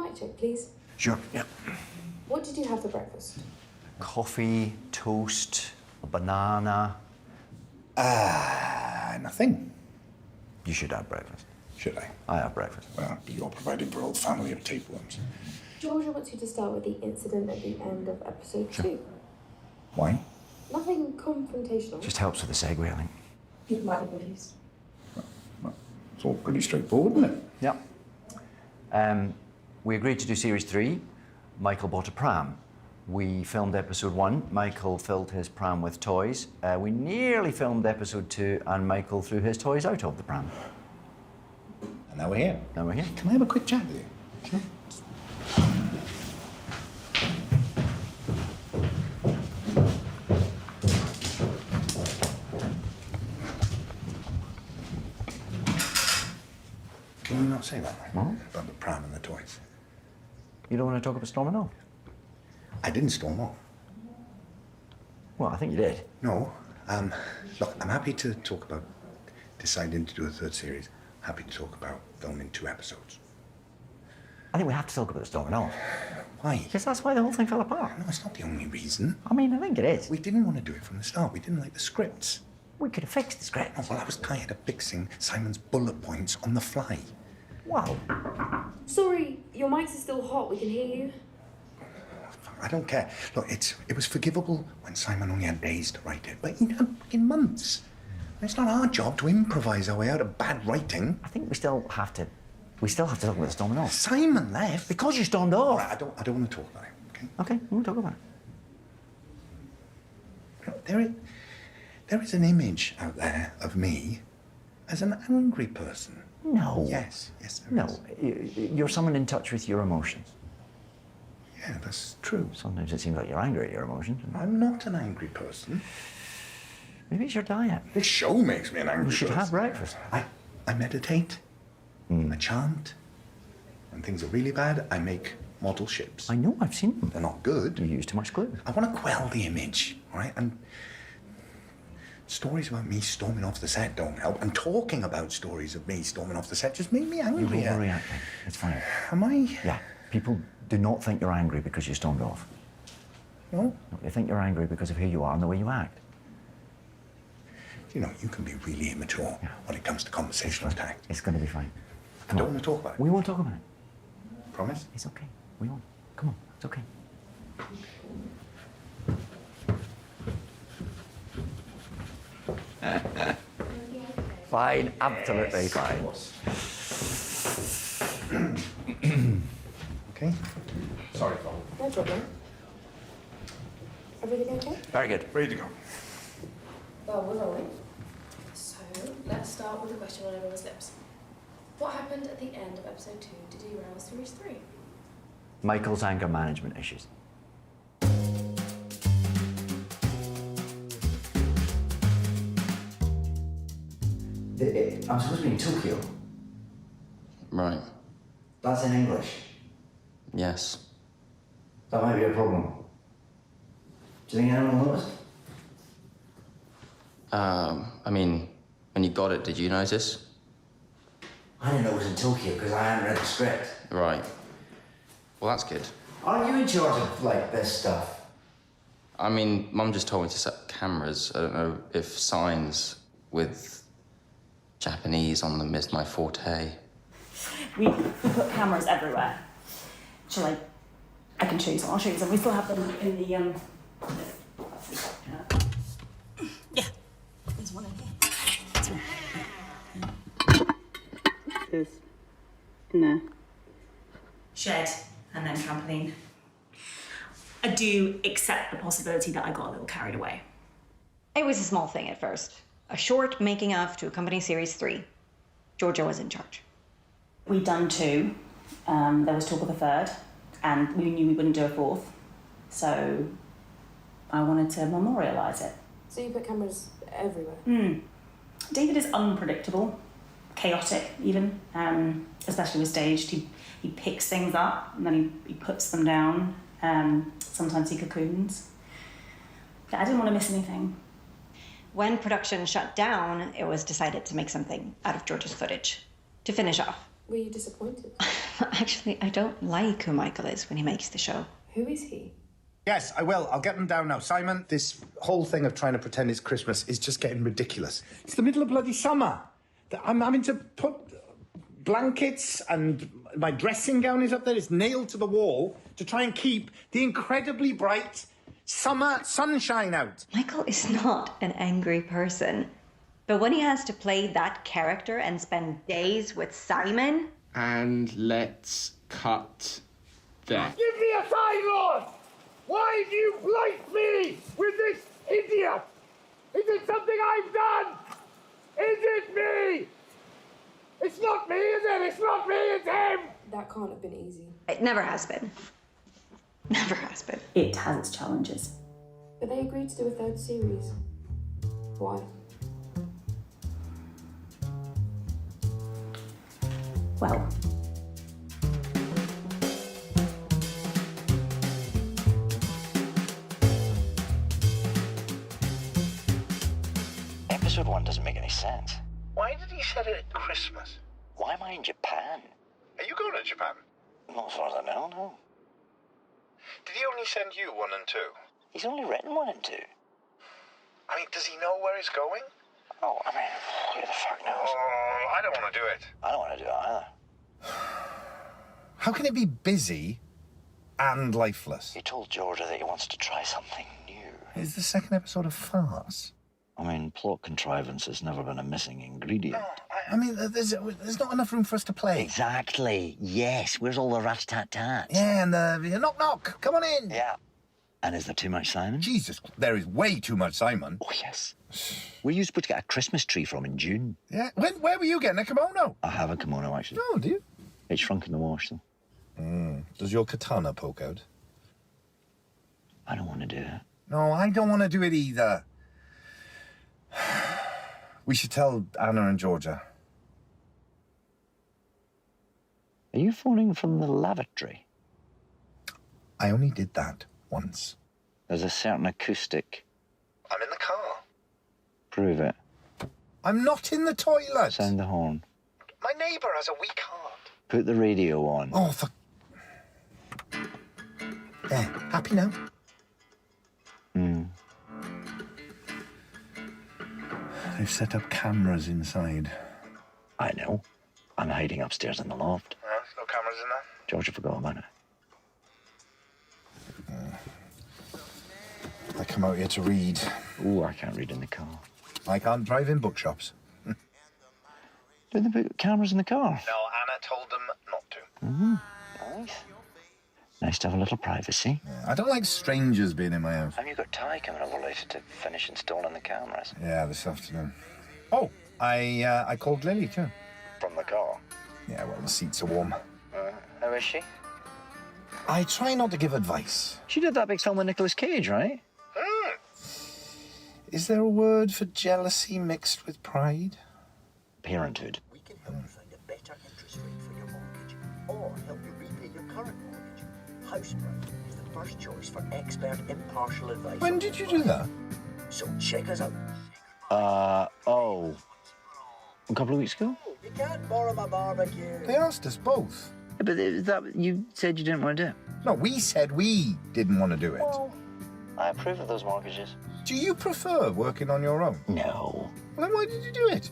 mic check, please? Sure, yeah. What did you have for breakfast? Coffee, toast, a banana. Nothing. You should have breakfast. Should I? I have breakfast. Well, you're providing for a whole family of tapeworms. Georgia wants you to start with the incident at the end of episode 2. Why? Nothing confrontational. Just helps with the segue, I think. People might be confused. Well, it's all pretty straightforward, isn't it? Yeah. We agreed to do series 3. Michael bought a pram. We filmed episode 1. Michael filled his pram with toys. We nearly filmed episode 2, and Michael threw his toys out of the pram. And now we're here. Now we're here. Can I have a quick chat with you? Sure. Can you not say that? What? About the pram and the toys. You don't want to talk about storming off? I didn't storm off. Well, I think you did. No. Look, I'm happy to talk about deciding to do a 3rd series. Happy to talk about filming 2 episodes. I think we have to talk about the storming off. Why? Because that's why the whole thing fell apart. No, it's not the only reason. I mean, I think it is. We didn't want to do it from the start. We didn't like the scripts. We could have fixed the script. Oh, well, I was tired of fixing Simon's bullet points on the fly. Wow. Sorry, your mics are still hot. We can hear you. I don't care. Look, it was forgivable when Simon only had days to write it, but he had fucking months. And it's not our job to improvise our way out of bad writing. I think we still have to talk about the storming off. Simon left. Because you stormed All off. right, I don't want to talk about it, okay? Okay, we'll talk about it. Look, there is an image out there of me as an angry person. No. Yes, there is. No, you're someone in touch with your emotions. Yeah, that's true. Sometimes it seems like you're angry at your emotions. I'm not an angry person. Maybe it's your diet. This show makes me an angry You should person. have breakfast. I meditate. I chant. When things are really bad, I make model ships. I know, I've seen them. They're not good. You use too much glue. I want to quell the image, all right? And stories about me storming off the set don't help. And talking about stories of me storming off the set just make me angry. You're overreacting. It's fine. Am I? Yeah. People do not think you're angry because you stormed off. No? No, they think you're angry because of who you are and the way you act. You know, you can be really immature when it comes to conversational tact. It's going to be fine. I don't want to talk about it. We won't talk about it. Promise? It's okay. We won't. Come on. It's okay. Fine. Absolutely fine. Okay? Sorry, Paul. No problem. Everything okay? Very good. Ready to go. Well, we're rolling. So, let's start with the question on everyone's lips. What happened at the end of episode 2 to derail series 3? Michael's anger management issues. I'm supposed to be in Tokyo. Right. That's in English. Yes. That might be a problem. Do you think anyone will notice? I mean, when you got it, did you notice? I didn't know it was in Tokyo because I hadn't read the script. Right. Well, that's good. Aren't you in charge of, like, this stuff? I mean, Mum just told me to set cameras. I don't know if signs with Japanese on them is my forte. We put cameras everywhere. Shall I can show you some. I'll show you some. We still have them in the yeah. There's one in here. This in there. Shed and then trampoline. I do accept the possibility that I got a little carried away. It was a small thing at first. A short making of to accompany series 3. Georgia was in charge. We'd done 2. There was talk of a 3rd, and we knew we wouldn't do a 4th. So I wanted to memorialise it. So you put cameras everywhere? David is unpredictable, chaotic even, especially with staged. He picks things up and then he puts them down. Sometimes he cocoons. But I didn't want to miss anything. When production shut down, it was decided to make something out of Georgia's footage to finish off. Were you disappointed? Actually, I don't like who Michael is when he makes the show. Who is he? Yes, I will. I'll get them down now. Simon, this whole thing of trying to pretend it's Christmas is just getting ridiculous. It's the middle of bloody summer. I'm having to put blankets and my dressing gown is up there. It's nailed to the wall to try and keep the incredibly bright summer sunshine out. Michael is not an angry person. But when he has to play that character and spend days with Simon... And let's cut there. Give me a sign, Lord! Why do you blight me with this idiot? Is it something I've done? Is it me? It's not me, is it? It's not me, it's him! That can't have been easy. It never has been. Never has been. It has its challenges. But they agreed to do a third series. Why? Well, Episode 1 doesn't make any sense. Why did he set it at Christmas? Why am I in Japan? Are you going to Japan? Not as far as I know, no. Did he only send you 1 and 2? He's only written 1 and 2. I mean, does he know where he's going? Oh, I mean, who the fuck knows? Oh, I don't want to do it. I don't want to do it either. How can it be busy and lifeless? He told Georgia that he wants to try something new. Is the second episode a farce? I mean, plot contrivance has never been a missing ingredient. I mean, there's not enough room for us to play. Exactly. Yes. Where's all the rat-tat-tat? Yeah, and the knock knock. Come on in. Yeah. And is there too much Simon? Jesus, there is way too much Simon. Oh, yes. Where are you supposed to get a Christmas tree from in June? Yeah. Where were you getting a kimono? I have a kimono, actually. Oh, do you? It's shrunk in the wash, though. Does your katana poke out? I don't want to do it. No, I don't want to do it either. We should tell Anna and Georgia. Are you phoning from the lavatory? I only did that once. There's a certain acoustic. I'm in the car. Prove it. I'm not in the toilet. Sound the horn. My neighbour has a weak heart. Put the radio on. Oh, for... There. Happy now? They've set up cameras inside. I know. I'm hiding upstairs in the loft. There's no cameras in there? Georgia forgot about it. I come out here to read. Oh, I can't read in the car. I can't drive in bookshops. Do they put cameras in the car? No, Anna told them not to. Nice. Nice to have a little privacy. I don't like strangers being in my house. Have you got Ty coming over later to finish installing the cameras? Yeah, this afternoon. Oh, I called Lily too. From the car? Yeah, well, the seats are warm. How is she? I try not to give advice. She did that big film with Nicolas Cage, right? Is there a word for jealousy mixed with pride? Parenthood. We can help you find a better interest rate for your mortgage or help you repay your current mortgage. Housebright is the first choice for expert impartial advice. When did you do that? So check us out. A couple of weeks ago? You can't borrow my barbecue. They asked us both. Yeah, but that you said you didn't want to do it. No, we said we didn't want to do it. Well, I approve of those mortgages. Do you prefer working on your own? No. Well, then why did you do it?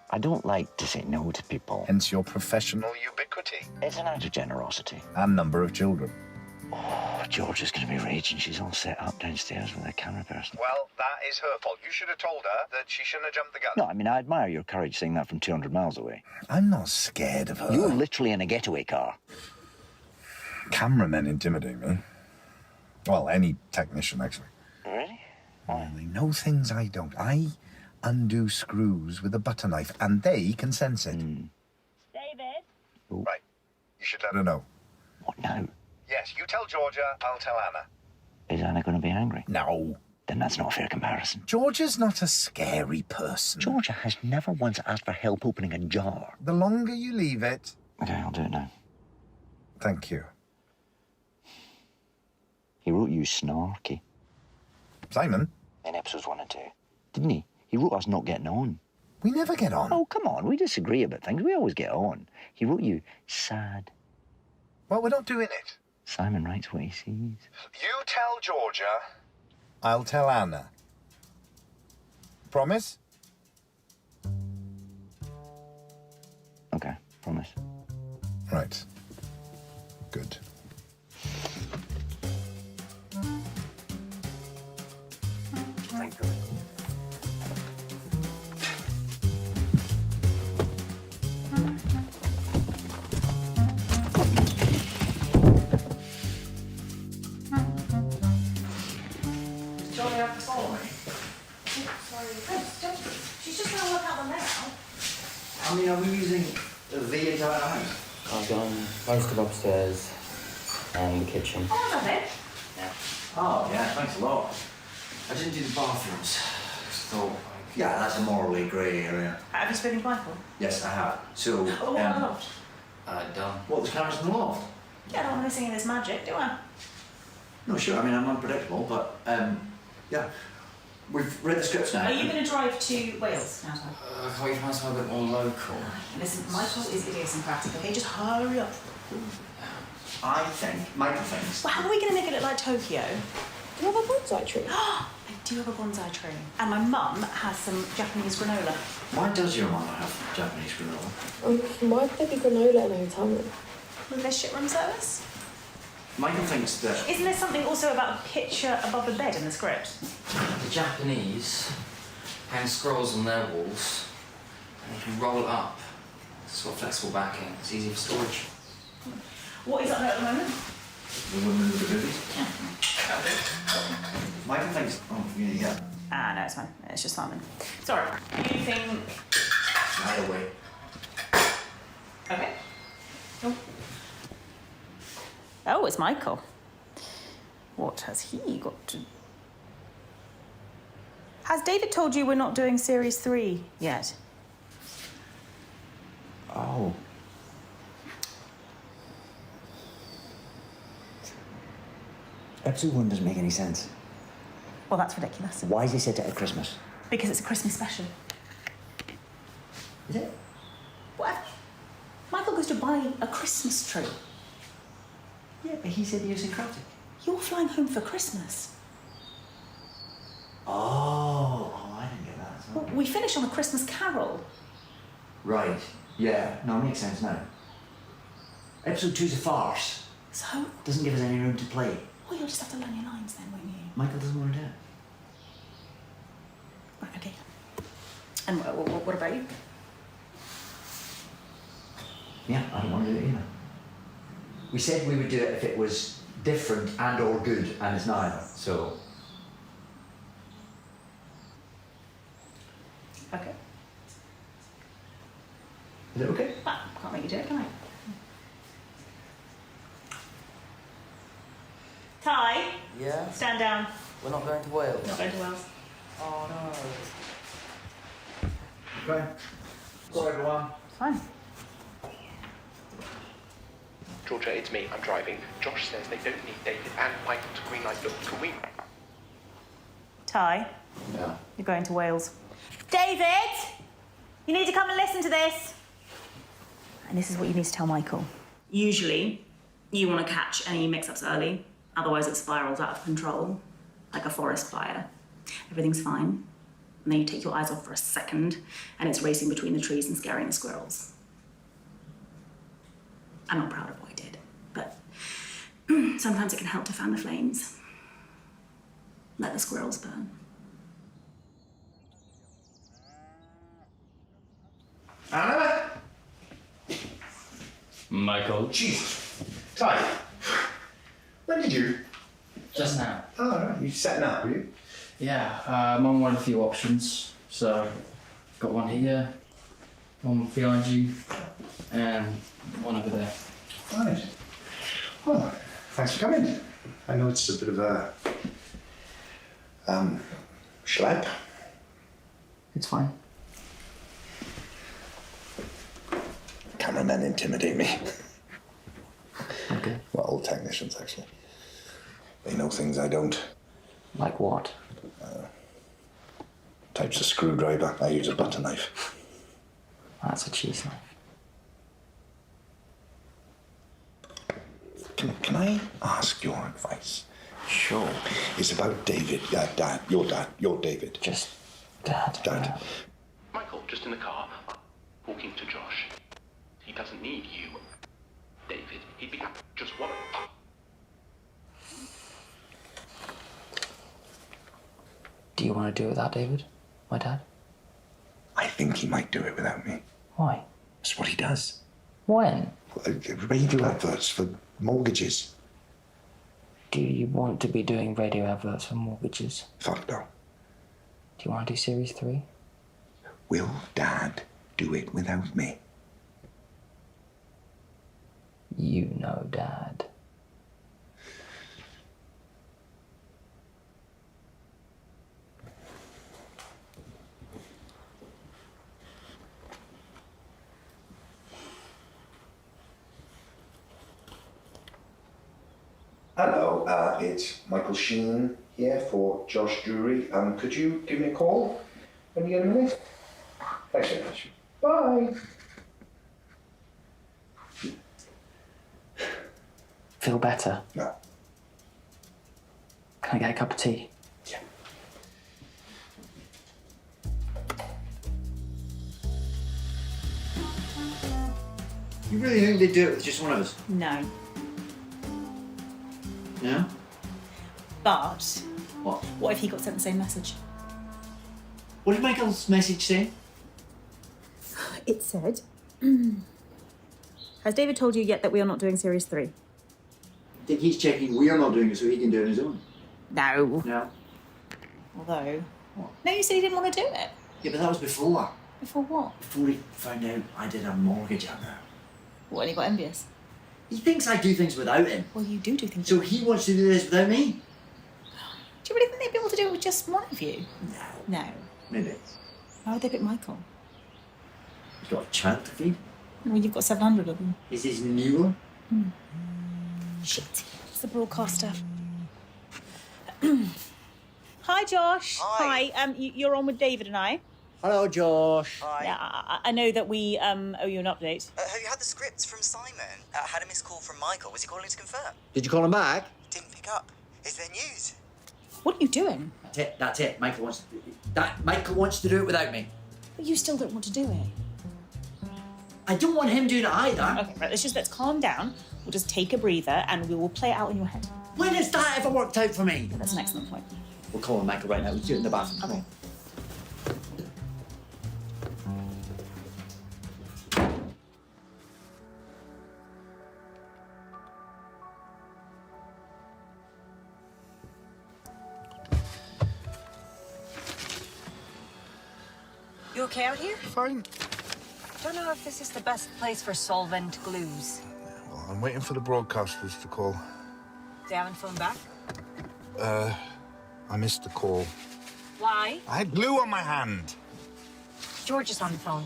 I don't like to say no to people. Hence your professional ubiquity. It's an act of generosity. And number of children. Oh, Georgia's going to be raging. She's all set up downstairs with a camera person. Well, that is her fault. You should have told her that she shouldn't have jumped the gun. No, I mean, I admire your courage saying that from 200 miles away. I'm not scared of her. You were literally in a getaway car. Cameramen intimidate me. Well, any technician, actually. Really? Well, they know things I don't. I undo screws with a butter knife, and they can sense it. David? Right. You should let her know. What now? Yes, you tell Georgia, I'll tell Anna. Is Anna going to be angry? No. Then that's not a fair comparison. Georgia's not a scary person. Georgia has never once asked for help opening a jar. The longer you leave it... Okay, I'll do it now. Thank you. He wrote you snarky. Simon? In episodes 1 and 2. Didn't he? He wrote us not getting on. We never get on. Oh, come on, we disagree about things. We always get on. He wrote you sad. Well, we're not doing it. Simon writes what he sees. You tell Georgia. I'll tell Anna. Promise? Okay, promise. Right. Good. Thank you. Johnny up the phone. Sorry. She's just going to work out the layout. I mean, are we using the entire house? I've done most of upstairs and the kitchen. Oh, I love it. Yeah. Oh, yeah, thanks a lot. I didn't do the bathrooms. Just thought. Yeah, that's a morally grey area. Have you spoken to Michael? Yes, I have. So, Oh, what a loft. Done. what, the cameras in the loft? Yeah, I don't want to be singing this magic, do I? No, sure, I mean, I'm unpredictable, but, yeah. We've read the scripts now. Are you going to drive to Wales now, Tom? Can't we find something a bit more local? Listen, Michael is idiosyncratic, okay? Just hurry up. I think, Michael thinks... Well, how are we going to make it look like Tokyo? Do you have a bonsai tree? I do have a bonsai tree. And my mum has some Japanese granola. Why does your mum have Japanese granola? Why would there be granola in a hotel room? With their shit room service? Michael thinks that... Isn't there something also about a picture above the bed in the script? The Japanese hang scrolls on their walls, and you can roll it up. It's got flexible backing. It's easy for storage. What is up there at the moment? The women in the movies? Michael thinks... Oh, yeah. Ah, no, it's fine. It's just Simon. Sorry. You think... Either way. Okay. Oh, it's Michael. What has he got to... Has David told you we're not doing Series 3 yet? Oh. Episode 1 doesn't make any sense. Well, that's ridiculous. Why is he set it at Christmas? Because it's a Christmas special. Is it? What? Michael goes to buy a Christmas tree. Yeah, but he said idiosyncratic. You're flying home for Christmas. Oh, I didn't get that. Well, we finish on a Christmas carol. Right. Yeah. No, it makes sense now. Episode 2's a farce. So? Doesn't give us any room to play. Well, you'll just have to learn your lines then, won't you? Michael doesn't want to do it. Right, okay. And what about you? Yeah, I don't want to do it either. We said we would do it if it was different and or good, and it's neither, so... Okay. Is it okay? Well, can't make you do it, can I? Ty? Yeah? Stand down. We're not going to Wales. Not going to Wales. Oh no. Okay. Sorry, everyone. Fine. Georgia, it's me. I'm driving. Josh says they don't need David and Michael to greenlight. Look, can we? Ty? Yeah. You're going to Wales. David! You need to come and listen to this. And this is what you need to tell Michael. Usually, you want to catch any mix-ups early. Otherwise, it spirals out of control, like a forest fire. Everything's fine. And then you take your eyes off for a second, and it's racing between the trees and scaring the squirrels. I'm not proud of what I did, but sometimes it can help to fan the flames. Let the squirrels burn. Anna? Michael. Jesus. Ty. When did you? Just now. Oh, right. You setting up, were you? Yeah, Mum wanted a few options, so got one here, one behind you, and one over there. Right. Well, thanks for coming. I know it's a bit of a schlep. It's fine. Cameramen intimidate me. Okay. Well, all technicians, actually. They know things I don't. Like what? type's a screwdriver. I use a butter knife. That's a cheese knife. Can I ask your advice? Sure. It's about David. Dad. You're David. Just Dad. Dad. Michael, just in the car, talking to Josh. He doesn't need you, David. He'd be happy just one. Do you want to do it without David, my dad? I think he might do it without me. Why? That's what he does. When? Radio adverts for mortgages. Do you want to be doing radio adverts for mortgages? Fuck no. Do you want to do Series 3? Will Dad do it without me? You know, Dad. Hello, it's Michael Sheen here for Josh Drury. Could you give me a call when you get a minute? Thanks very much. Bye. Feel better? No. Can I get a cup of tea? Yeah. You really think they'd do it with just one of us? No. No? But What? what if he got sent the same message? What did Michael's message say? It said, has David told you yet that we are not doing Series 3? I think he's checking we are not doing it so he can do it on his own. No. No. Although, What? no, you said he didn't want to do it. Yeah, but that was before. Before what? Before he found out I did a mortgage on her. What, and he got envious? He thinks I do things without him. Well, you do things. So he wants to do this without me? Do you really think they'd be able to do it with just one of you? No. No. Maybe. Why would they pick Michael? He's got a child to feed. Well, you've got 700 of them. Is his new one? Shit. It's the broadcaster. Hi, Josh. Hi. You're on with David and I. Hello, Josh. Hi. Yeah, I know that we owe you an update. Have you had the scripts from Simon? Had a missed call from Michael. Was he calling to confirm? Did you call him back? Didn't pick up. Is there news? What are you doing? That's it. Michael wants to do it without me. But you still don't want to do it. I don't want him doing it either. Okay, right, let's calm down. We'll just take a breather and we will play it out in your head. When has that ever worked out for me? That's an excellent point. We'll call him Michael right now. Let's do it in the bathroom. Come Okay. on. You okay out here? Fine. Don't know if this is the best place for solvent glues. Well, I'm waiting for the broadcasters to call. They haven't phoned back? I missed the call. Why? I had glue on my hand. George is on the phone.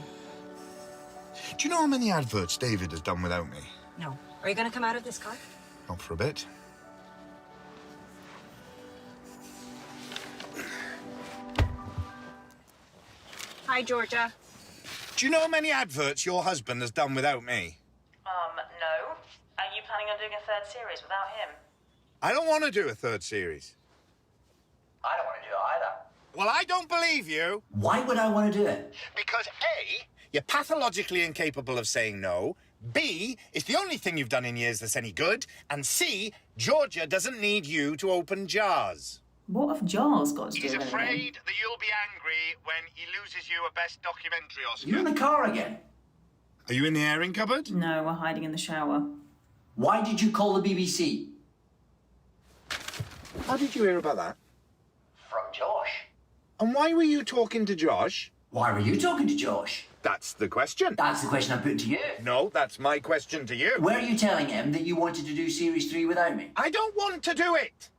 Do you know how many adverts David has done without me? No. Are you going to come out of this car? Not for a bit. Hi, Georgia. Do you know how many adverts your husband has done without me? No. Are you planning on doing a third series without him? I don't want to do a third series. I don't want to do it either. Well, I don't believe you. Why would I want to do it? Because A, you're pathologically incapable of saying no. B, it's the only thing you've done in years that's any good. And C, Georgia doesn't need you to open jars. What have Jars got to do He's with anything? afraid that you'll be angry when he loses you a Best Documentary Oscar. You're in the car again. Are you in the airing cupboard? No, we're hiding in the shower. Why did you call the BBC? How did you hear about that? From Josh. And why were you talking to Josh? Why were you talking to Josh? That's the question. That's the question I'm putting to you. No, that's my question to you. Were you telling him that you wanted to do Series 3 without me? I don't want to do it.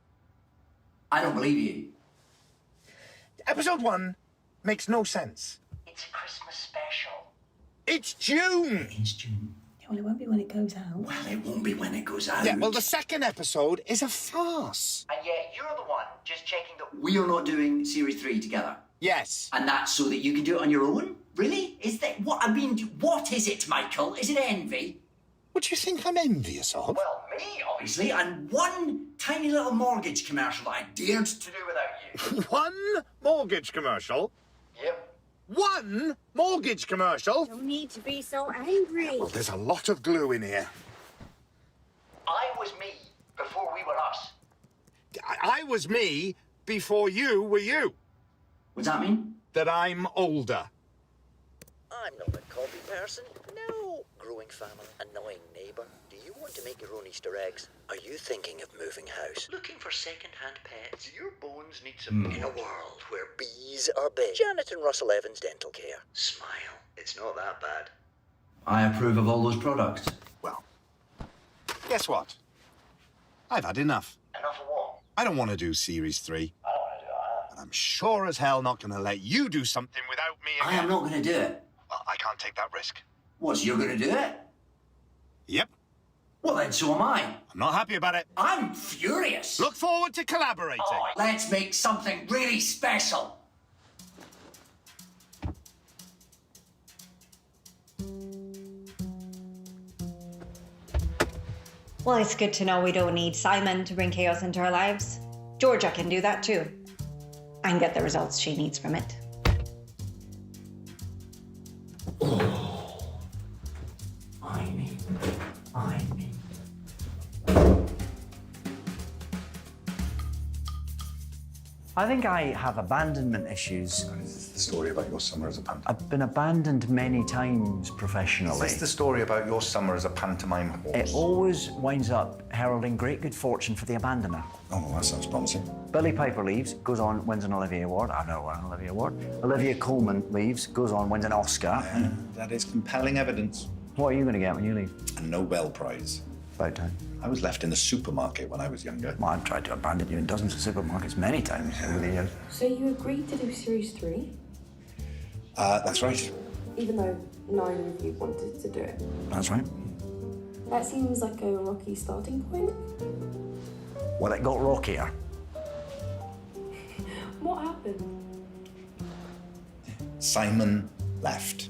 I don't believe you. Episode 1 makes no sense. It's a Christmas special. It's June. It's June. Yeah, well, it won't be when it goes out. Well, it won't be when it goes out. Yeah, well, the second episode is a farce. And yet you're the one just checking that We are not doing Series 3 together. Yes. And that's so that you can do it on your own? Really? Is that what I mean? What is it, Michael? Is it envy? What do you think I'm envious of? Well, me, obviously, and one tiny little mortgage commercial that I dared to do without you. One mortgage commercial? Yep. One mortgage commercial? No need to be so angry. Well, there's a lot of glue in here. I was me before we were us. I was me before you were you. What does that mean? That I'm older. I'm not a coffee person. No. Growing family, annoying neighbour. Do you want to make your own Easter eggs? Are you thinking of moving house? Looking for second-hand pets? Your bones need some... In a world where bees are big. Janet and Russell Evans Dental Care. Smile. It's not that bad. I approve of all those products. Well, guess what? I've had enough. Enough of what? I don't want to do Series 3. I don't want to do it. And I'm sure as hell not going to let you do something without me again. I am not going to do it. Well, I can't take that risk. What, so you're going to do it? Yep. Well, then so am I. I'm not happy about it. I'm furious. Look forward to collaborating. Oh, let's make something really special. Well, it's good to know we don't need Simon to bring chaos into our lives. Georgia can do that too. And get the results she needs from it. I mean. I think I have abandonment issues. Is this the story about your summer as a pantomime? I've been abandoned many times professionally. Is this the story about your summer as a pantomime horse? It always winds up heralding great good fortune for the abandoner. Oh, well, that sounds promising. Billy Piper leaves, goes on, wins an Olivier Award. I know, an Olivier Award. Olivia Colman leaves, goes on, wins an Oscar. Yeah, that is compelling evidence. What are you going to get when you leave? A Nobel Prize. About time. I was left in a supermarket when I was younger. Well, I've tried to abandon you in dozens of supermarkets many times over the years. So you agreed to do Series 3? That's right. Even though neither of you wanted to do it? That's right. That seems like a rocky starting point. Well, it got rockier. What happened? Simon left.